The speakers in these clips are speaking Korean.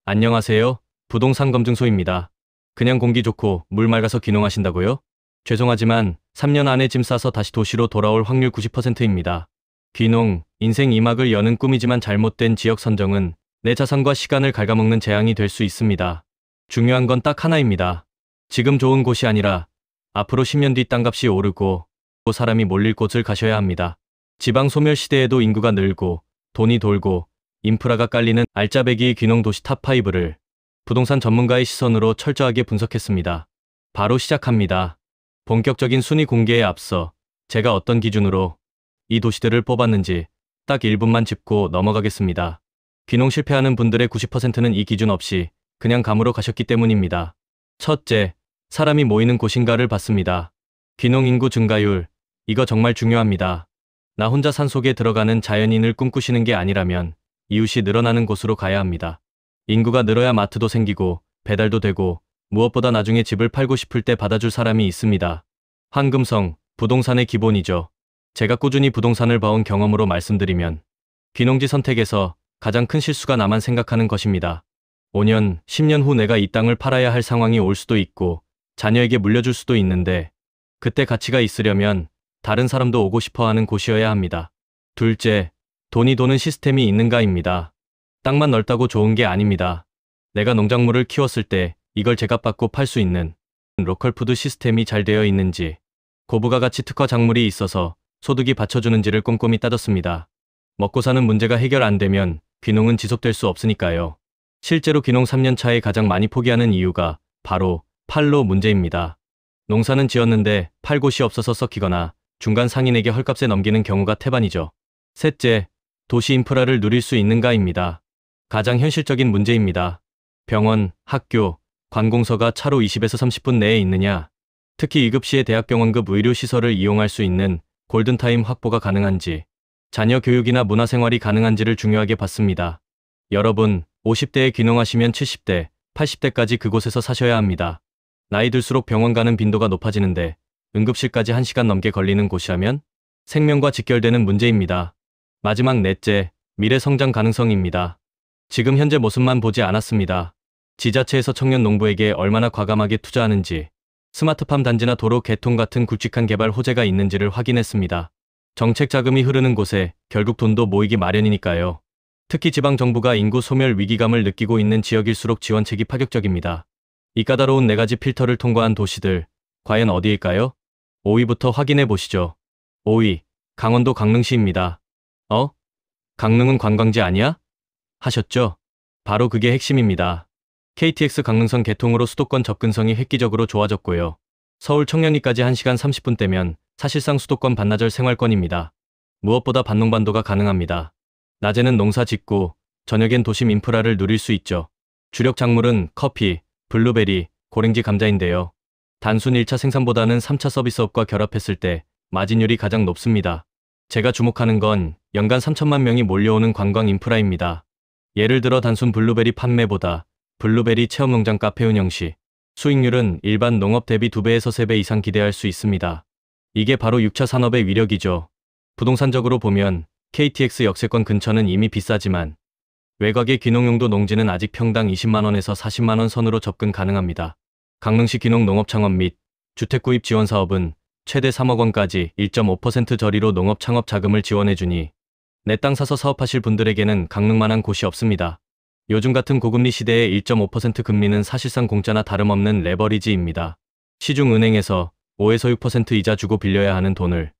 안녕하세요. 부동산 검증소입니다. 그냥 공기 좋고 물 맑아서 귀농하신다고요? 죄송하지만 3년 안에 짐 싸서 다시 도시로 돌아올 확률 90%입니다. 귀농, 인생 2막을 여는 꿈이지만 잘못된 지역 선정은 내 자산과 시간을 갉아먹는 재앙이 될 수 있습니다. 중요한 건 딱 하나입니다. 지금 좋은 곳이 아니라 앞으로 10년 뒤 땅값이 오르고 사람이 몰릴 곳을 가셔야 합니다. 지방 소멸 시대에도 인구가 늘고 돈이 돌고 인프라가 깔리는 알짜배기 귀농 도시 탑5를 부동산 전문가의 시선으로 철저하게 분석했습니다. 바로 시작합니다. 본격적인 순위 공개에 앞서 제가 어떤 기준으로 이 도시들을 뽑았는지 딱 1분만 짚고 넘어가겠습니다. 귀농 실패하는 분들의 90%는 이 기준 없이 그냥 감으로 가셨기 때문입니다. 첫째, 사람이 모이는 곳인가를 봤습니다. 귀농 인구 증가율, 이거 정말 중요합니다. 나 혼자 산속에 들어가는 자연인을 꿈꾸시는 게 아니라면 이웃이 늘어나는 곳으로 가야 합니다. 인구가 늘어야 마트도 생기고 배달도 되고 무엇보다 나중에 집을 팔고 싶을 때 받아줄 사람이 있습니다. 황금성, 부동산의 기본이죠. 제가 꾸준히 부동산을 봐온 경험으로 말씀드리면 귀농지 선택에서 가장 큰 실수가 나만 생각하는 것입니다. 5년, 10년 후 내가 이 땅을 팔아야 할 상황이 올 수도 있고 자녀에게 물려줄 수도 있는데 그때 가치가 있으려면 다른 사람도 오고 싶어 하는 곳이어야 합니다. 둘째, 돈이 도는 시스템이 있는가입니다. 땅만 넓다고 좋은 게 아닙니다. 내가 농작물을 키웠을 때 이걸 제값받고 팔 수 있는 로컬푸드 시스템이 잘 되어 있는지, 고부가 가치 특화 작물이 있어서 소득이 받쳐주는지를 꼼꼼히 따졌습니다. 먹고 사는 문제가 해결 안 되면 귀농은 지속될 수 없으니까요. 실제로 귀농 3년 차에 가장 많이 포기하는 이유가 바로 판로 문제입니다. 농사는 지었는데 팔 곳이 없어서 썩히거나 중간 상인에게 헐값에 넘기는 경우가 태반이죠. 셋째, 도시 인프라를 누릴 수 있는가입니다. 가장 현실적인 문제입니다. 병원, 학교, 관공서가 차로 20에서 30분 내에 있느냐, 특히 2급 시에 대학병원급 의료시설을 이용할 수 있는 골든타임 확보가 가능한지, 자녀 교육이나 문화생활이 가능한지를 중요하게 봤습니다. 여러분, 50대에 귀농하시면 70대, 80대까지 그곳에서 사셔야 합니다. 나이 들수록 병원 가는 빈도가 높아지는데 응급실까지 1시간 넘게 걸리는 곳이라면 생명과 직결되는 문제입니다. 마지막 넷째, 미래 성장 가능성입니다. 지금 현재 모습만 보지 않았습니다. 지자체에서 청년 농부에게 얼마나 과감하게 투자하는지, 스마트팜 단지나 도로 개통 같은 굵직한 개발 호재가 있는지를 확인했습니다. 정책 자금이 흐르는 곳에 결국 돈도 모이기 마련이니까요. 특히 지방정부가 인구 소멸 위기감을 느끼고 있는 지역일수록 지원책이 파격적입니다. 이 까다로운 4가지 필터를 통과한 도시들, 과연 어디일까요? 5위부터 확인해 보시죠. 5위, 강원도 강릉시입니다. 강릉은 관광지 아니야? 하셨죠? 바로 그게 핵심입니다. KTX 강릉선 개통으로 수도권 접근성이 획기적으로 좋아졌고요. 서울 청량리까지 1시간 30분대면 사실상 수도권 반나절 생활권입니다. 무엇보다 반농반도가 가능합니다. 낮에는 농사 짓고 저녁엔 도심 인프라를 누릴 수 있죠. 주력 작물은 커피, 블루베리, 고랭지 감자인데요. 단순 1차 생산보다는 3차 서비스업과 결합했을 때 마진율이 가장 높습니다. 제가 주목하는 건 연간 3천만 명이 몰려오는 관광 인프라입니다. 예를 들어 단순 블루베리 판매보다 블루베리 체험농장 카페 운영 시 수익률은 일반 농업 대비 2배에서 3배 이상 기대할 수 있습니다. 이게 바로 6차 산업의 위력이죠. 부동산적으로 보면 KTX 역세권 근처는 이미 비싸지만 외곽의 귀농용도 농지는 아직 평당 20만원에서 40만원 선으로 접근 가능합니다. 강릉시 귀농 농업 창업 및 주택 구입 지원 사업은 최대 3억 원까지 1.5% 저리로 농업 창업 자금을 지원해주니 내 땅 사서 사업하실 분들에게는 강릉만한 곳이 없습니다. 요즘 같은 고금리 시대에 1.5% 금리는 사실상 공짜나 다름없는 레버리지입니다. 시중은행에서 5에서 6% 이자 주고 빌려야 하는 돈을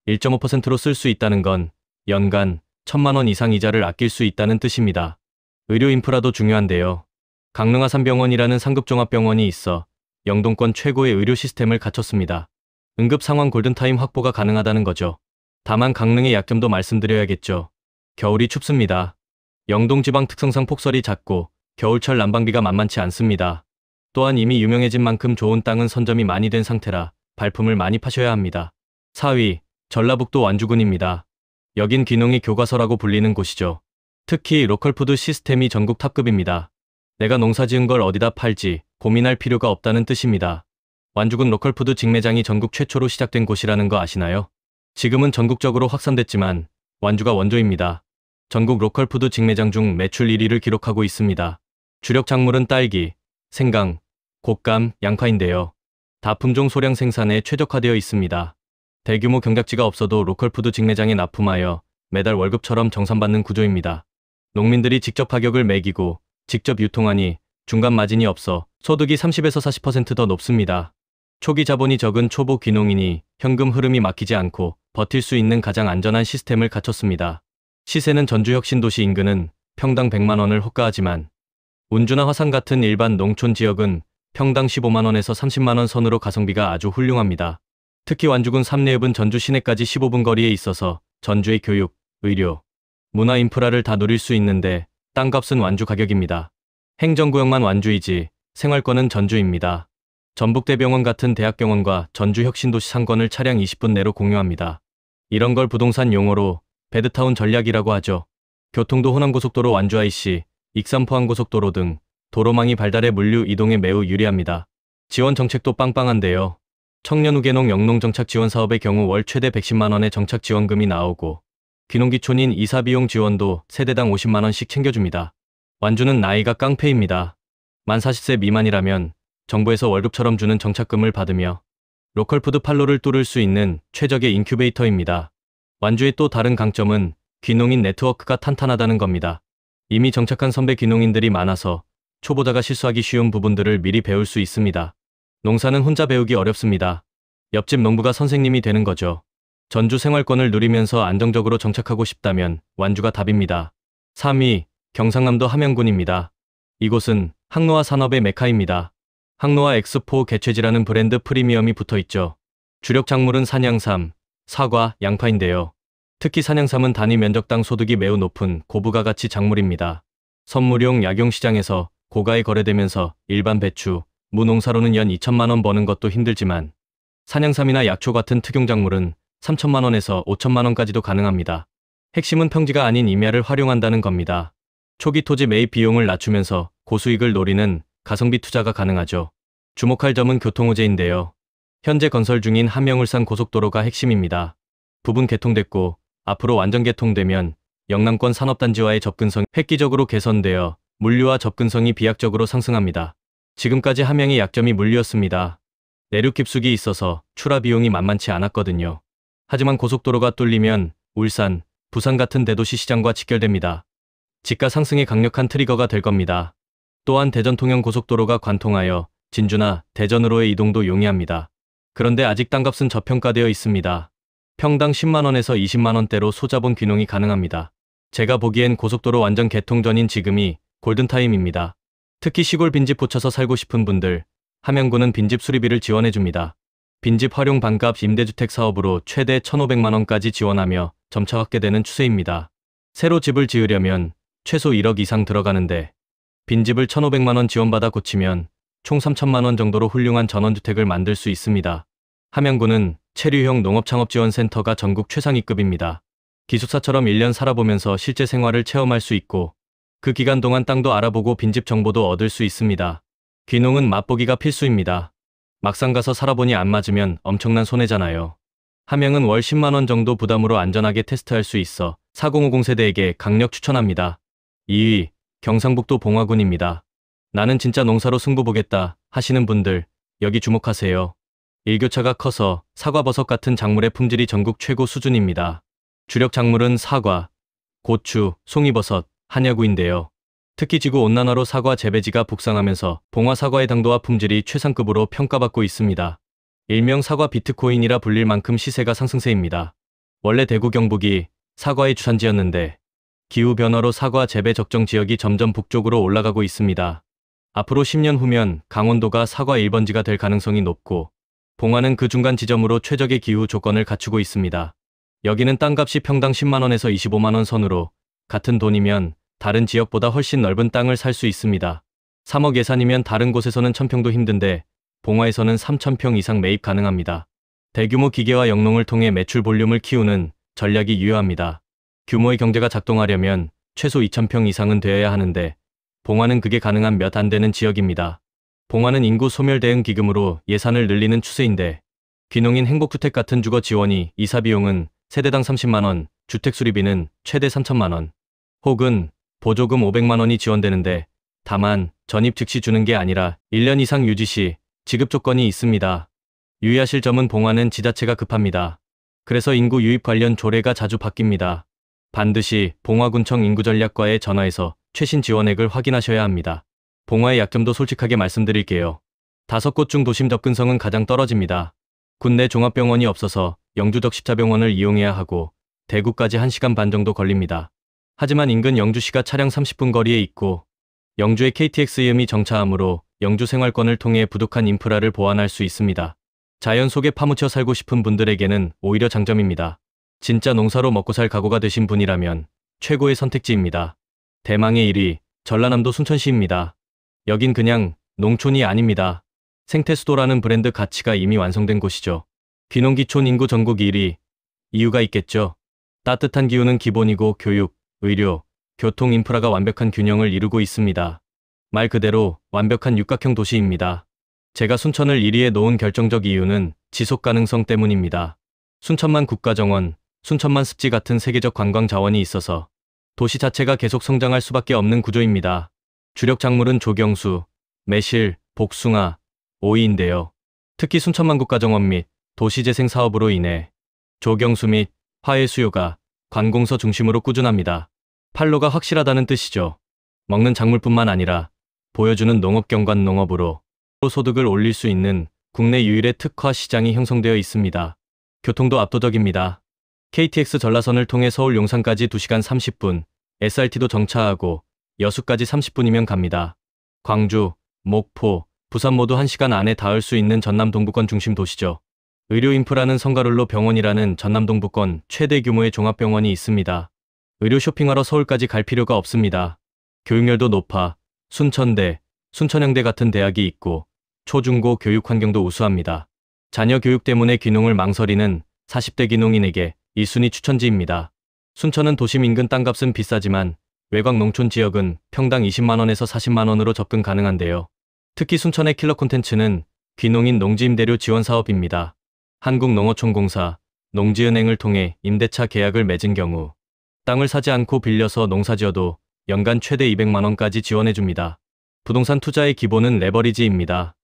1.5%로 쓸 수 있다는 건 연간 1,000만 원 이상 이자를 아낄 수 있다는 뜻입니다. 의료 인프라도 중요한데요. 강릉 아산병원이라는 상급 종합병원이 있어 영동권 최고의 의료 시스템을 갖췄습니다. 응급 상황 골든타임 확보가 가능하다는 거죠. 다만 강릉의 약점도 말씀드려야겠죠. 겨울이 춥습니다. 영동지방 특성상 폭설이 잦고 겨울철 난방비가 만만치 않습니다. 또한 이미 유명해진 만큼 좋은 땅은 선점이 많이 된 상태라 발품을 많이 파셔야 합니다. 4위, 전라북도 완주군입니다. 여긴 귀농의 교과서라고 불리는 곳이죠. 특히 로컬푸드 시스템이 전국 탑급입니다. 내가 농사 지은 걸 어디다 팔지 고민할 필요가 없다는 뜻입니다. 완주군 로컬푸드 직매장이 전국 최초로 시작된 곳이라는 거 아시나요? 지금은 전국적으로 확산됐지만 완주가 원조입니다. 전국 로컬푸드 직매장 중 매출 1위를 기록하고 있습니다. 주력 작물은 딸기, 생강, 곶감, 양파인데요. 다 품종 소량 생산에 최적화되어 있습니다. 대규모 경작지가 없어도 로컬푸드 직매장에 납품하여 매달 월급처럼 정산받는 구조입니다. 농민들이 직접 가격을 매기고 직접 유통하니 중간 마진이 없어 소득이 30에서 40% 더 높습니다. 초기 자본이 적은 초보 귀농이니 현금 흐름이 막히지 않고 버틸 수 있는 가장 안전한 시스템을 갖췄습니다. 시세는 전주 혁신도시 인근은 평당 100만 원을 호가하지만 운주나 화산 같은 일반 농촌 지역은 평당 15만 원에서 30만 원 선으로 가성비가 아주 훌륭합니다. 특히 완주군 삼례읍은 전주 시내까지 15분 거리에 있어서 전주의 교육, 의료, 문화 인프라를 다 누릴 수 있는데 땅값은 완주 가격입니다. 행정구역만 완주이지 생활권은 전주입니다. 전북대병원 같은 대학병원과 전주 혁신도시 상권을 차량 20분 내로 공유합니다. 이런 걸 부동산 용어로 베드타운 전략이라고 하죠. 교통도 호남고속도로 완주 IC, 익산 포항고속도로 등 도로망이 발달해 물류 이동에 매우 유리합니다. 지원 정책도 빵빵한데요. 청년 우개농 영농정착 지원 사업의 경우 월 최대 110만 원의 정착 지원금이 나오고 귀농기촌인 이사비용 지원도 세대당 50만 원씩 챙겨줍니다. 완주는 나이가 깡패입니다. 만 40세 미만이라면 정부에서 월급처럼 주는 정착금을 받으며 로컬푸드 판로를 뚫을 수 있는 최적의 인큐베이터입니다. 완주의 또 다른 강점은 귀농인 네트워크가 탄탄하다는 겁니다. 이미 정착한 선배 귀농인들이 많아서 초보자가 실수하기 쉬운 부분들을 미리 배울 수 있습니다. 농사는 혼자 배우기 어렵습니다. 옆집 농부가 선생님이 되는 거죠. 전주 생활권을 누리면서 안정적으로 정착하고 싶다면 완주가 답입니다. 3위, 경상남도 함양군입니다. 이곳은 항노화 산업의 메카입니다. 항노화 엑스포 개최지라는 브랜드 프리미엄이 붙어있죠. 주력 작물은 산양삼, 사과, 양파인데요. 특히 산양삼은 단위 면적당 소득이 매우 높은 고부가가치 작물입니다. 선물용 약용 시장에서 고가에 거래되면서 일반 배추, 무 농사로는 연 2천만 원 버는 것도 힘들지만 산양삼이나 약초 같은 특용작물은 3천만 원에서 5천만 원까지도 가능합니다. 핵심은 평지가 아닌 임야를 활용한다는 겁니다. 초기 토지 매입 비용을 낮추면서 고수익을 노리는 가성비 투자가 가능하죠. 주목할 점은 교통호재인데요. 현재 건설 중인 함양-울산 고속도로가 핵심입니다. 부분 개통됐고 앞으로 완전 개통되면 영남권 산업단지와의 접근성이 획기적으로 개선되어 물류와 접근성이 비약적으로 상승합니다. 지금까지 함양의 약점이 물류였습니다. 내륙 깊숙이 있어서 출하 비용이 만만치 않았거든요. 하지만 고속도로가 뚫리면 울산, 부산 같은 대도시 시장과 직결됩니다. 지가 상승의 강력한 트리거가 될 겁니다. 또한 대전 통영 고속도로가 관통하여 진주나 대전으로의 이동도 용이합니다. 그런데 아직 땅값은 저평가되어 있습니다. 평당 10만 원에서 20만 원대로 소자본 귀농이 가능합니다. 제가 보기엔 고속도로 완전 개통 전인 지금이 골든타임입니다. 특히 시골 빈집 붙여서 살고 싶은 분들, 함양군은 빈집 수리비를 지원해줍니다. 빈집 활용 반값 임대주택 사업으로 최대 1,500만 원까지 지원하며 점차 확대되는 추세입니다. 새로 집을 지으려면 최소 1억 이상 들어가는데 빈집을 1,500만 원 지원받아 고치면 총 3천만 원 정도로 훌륭한 전원주택을 만들 수 있습니다. 함양군은 체류형 농업창업지원센터가 전국 최상위급입니다. 기숙사처럼 1년 살아보면서 실제 생활을 체험할 수 있고 그 기간 동안 땅도 알아보고 빈집 정보도 얻을 수 있습니다. 귀농은 맛보기가 필수입니다. 막상 가서 살아보니 안 맞으면 엄청난 손해잖아요. 함양은 월 10만 원 정도 부담으로 안전하게 테스트할 수 있어 4050 세대에게 강력 추천합니다. 2위, 경상북도 봉화군입니다. 나는 진짜 농사로 승부 보겠다 하시는 분들 여기 주목하세요. 일교차가 커서 사과버섯 같은 작물의 품질이 전국 최고 수준입니다. 주력 작물은 사과, 고추, 송이버섯, 한야구인데요. 특히 지구온난화로 사과 재배지가 북상하면서 봉화 사과의 당도와 품질이 최상급으로 평가받고 있습니다. 일명 사과 비트코인이라 불릴 만큼 시세가 상승세입니다. 원래 대구 경북이 사과의 주산지였는데 기후변화로 사과 재배 적정 지역이 점점 북쪽으로 올라가고 있습니다. 앞으로 10년 후면 강원도가 사과 1번지가 될 가능성이 높고 봉화는 그 중간 지점으로 최적의 기후 조건을 갖추고 있습니다. 여기는 땅값이 평당 10만 원에서 25만 원 선으로 같은 돈이면 다른 지역보다 훨씬 넓은 땅을 살 수 있습니다. 3억 예산이면 다른 곳에서는 1000평도 힘든데 봉화에서는 3000평 이상 매입 가능합니다. 대규모 기계와 영농을 통해 매출 볼륨을 키우는 전략이 유효합니다. 규모의 경제가 작동하려면 최소 2000평 이상은 되어야 하는데 봉화는 그게 가능한 몇 안 되는 지역입니다. 봉화는 인구 소멸 대응 기금으로 예산을 늘리는 추세인데 귀농인 행복주택 같은 주거 지원이 이사 비용은 세대당 30만 원, 주택 수리비는 최대 3천만 원, 혹은 보조금 500만 원이 지원되는데 다만 전입 즉시 주는 게 아니라 1년 이상 유지 시 지급 조건이 있습니다. 유의하실 점은 봉화는 지자체가 급합니다. 그래서 인구 유입 관련 조례가 자주 바뀝니다. 반드시 봉화군청 인구전략과에 전화해서 최신 지원액을 확인하셔야 합니다. 봉화의 약점도 솔직하게 말씀드릴게요. 5곳 중 도심 접근성은 가장 떨어집니다. 군 내 종합병원이 없어서 영주적 십자병원을 이용해야 하고 대구까지 1시간 반 정도 걸립니다. 하지만 인근 영주시가 차량 30분 거리에 있고 영주에 KTX음이 정차하므로 영주 생활권을 통해 부족한 인프라를 보완할 수 있습니다. 자연 속에 파묻혀 살고 싶은 분들에게는 오히려 장점입니다. 진짜 농사로 먹고 살 각오가 되신 분이라면 최고의 선택지입니다. 대망의 1위, 전라남도 순천시입니다. 여긴 그냥 농촌이 아닙니다. 생태수도라는 브랜드 가치가 이미 완성된 곳이죠. 귀농귀촌 인구 전국 1위, 이유가 있겠죠. 따뜻한 기후는 기본이고 교육, 의료, 교통 인프라가 완벽한 균형을 이루고 있습니다. 말 그대로 완벽한 육각형 도시입니다. 제가 순천을 1위에 놓은 결정적 이유는 지속 가능성 때문입니다. 순천만 국가정원, 순천만 습지 같은 세계적 관광 자원이 있어서 도시 자체가 계속 성장할 수밖에 없는 구조입니다. 주력 작물은 조경수, 매실, 복숭아, 오이인데요. 특히 순천만 국가정원 및 도시재생 사업으로 인해 조경수 및 화훼 수요가 관공서 중심으로 꾸준합니다. 판로가 확실하다는 뜻이죠. 먹는 작물뿐만 아니라 보여주는 농업경관 농업으로 소득을 올릴 수 있는 국내 유일의 특화 시장이 형성되어 있습니다. 교통도 압도적입니다. KTX 전라선을 통해 서울 용산까지 2시간 30분, SRT도 정차하고 여수까지 30분이면 갑니다. 광주, 목포, 부산 모두 1시간 안에 닿을 수 있는 전남 동부권 중심 도시죠. 의료 인프라는 성가룰로 병원이라는 전남 동부권 최대 규모의 종합병원이 있습니다. 의료 쇼핑하러 서울까지 갈 필요가 없습니다. 교육열도 높아 순천대, 순천향대 같은 대학이 있고 초중고 교육 환경도 우수합니다. 자녀 교육 때문에 귀농을 망설이는 40대 귀농인에게 1순위 추천지입니다. 순천은 도심 인근 땅값은 비싸지만 외곽 농촌 지역은 평당 20만원에서 40만원으로 접근 가능한데요. 특히 순천의 킬러 콘텐츠는 귀농인 농지 임대료 지원 사업입니다. 한국농어촌공사, 농지은행을 통해 임대차 계약을 맺은 경우 땅을 사지 않고 빌려서 농사지어도 연간 최대 200만원까지 지원해줍니다. 부동산 투자의 기본은 레버리지입니다.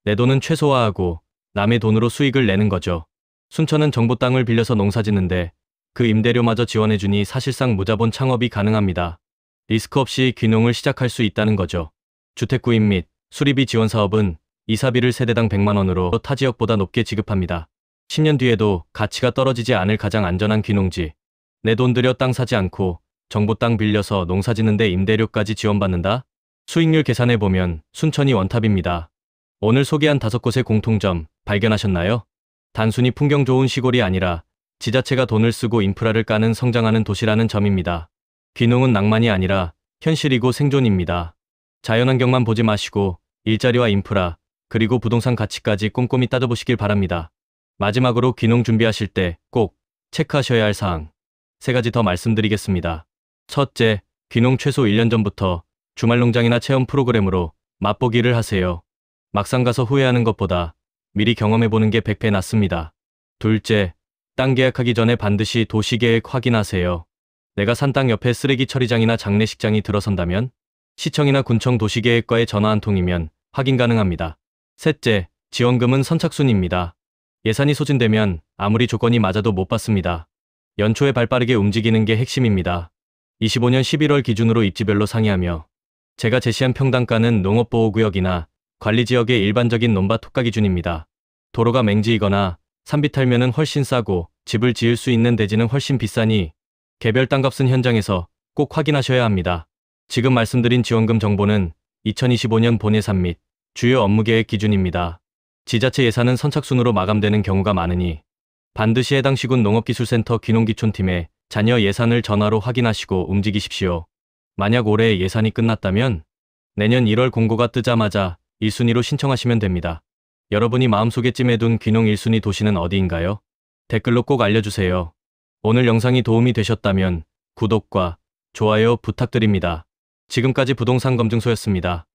내 돈은 최소화하고 남의 돈으로 수익을 내는 거죠. 순천은 정부 땅을 빌려서 농사짓는데 그 임대료마저 지원해주니 사실상 무자본 창업이 가능합니다. 리스크 없이 귀농을 시작할 수 있다는 거죠. 주택 구입 및 수리비 지원 사업은 이사비를 세대당 100만원으로 타 지역보다 높게 지급합니다. 10년 뒤에도 가치가 떨어지지 않을 가장 안전한 귀농지. 내 돈 들여 땅 사지 않고 정부 땅 빌려서 농사짓는데 임대료까지 지원받는다? 수익률 계산해보면 순천이 원탑입니다. 오늘 소개한 5곳의 공통점 발견하셨나요? 단순히 풍경 좋은 시골이 아니라 지자체가 돈을 쓰고 인프라를 까는 성장하는 도시라는 점입니다. 귀농은 낭만이 아니라 현실이고 생존입니다. 자연환경만 보지 마시고 일자리와 인프라, 그리고 부동산 가치까지 꼼꼼히 따져보시길 바랍니다. 마지막으로 귀농 준비하실 때 꼭 체크하셔야 할 사항 3가지 더 말씀드리겠습니다. 첫째, 귀농 최소 1년 전부터 주말 농장이나 체험 프로그램으로 맛보기를 하세요. 막상 가서 후회하는 것보다 미리 경험해보는 게 100배 낫습니다. 둘째, 땅 계약하기 전에 반드시 도시계획 확인하세요. 내가 산 땅 옆에 쓰레기 처리장이나 장례식장이 들어선다면 시청이나 군청 도시계획과에 전화 한 통이면 확인 가능합니다. 셋째, 지원금은 선착순입니다. 예산이 소진되면 아무리 조건이 맞아도 못 받습니다. 연초에 발빠르게 움직이는 게 핵심입니다. 25년 11월 기준으로 입지별로 상이하며 제가 제시한 평당가는 농업보호구역이나 관리지역의 일반적인 논밭 토가 기준입니다. 도로가 맹지이거나 산비탈면은 훨씬 싸고 집을 지을 수 있는 대지는 훨씬 비싸니 개별 땅값은 현장에서 꼭 확인하셔야 합니다. 지금 말씀드린 지원금 정보는 2025년 본 예산 및 주요 업무계획 기준입니다. 지자체 예산은 선착순으로 마감되는 경우가 많으니 반드시 해당 시군 농업기술센터 귀농귀촌팀에 자녀 예산을 전화로 확인하시고 움직이십시오. 만약 올해 예산이 끝났다면 내년 1월 공고가 뜨자마자 1순위로 신청하시면 됩니다. 여러분이 마음속에 찜해둔 귀농 1순위 도시는 어디인가요? 댓글로 꼭 알려주세요. 오늘 영상이 도움이 되셨다면 구독과 좋아요 부탁드립니다. 지금까지 부동산 검증소였습니다.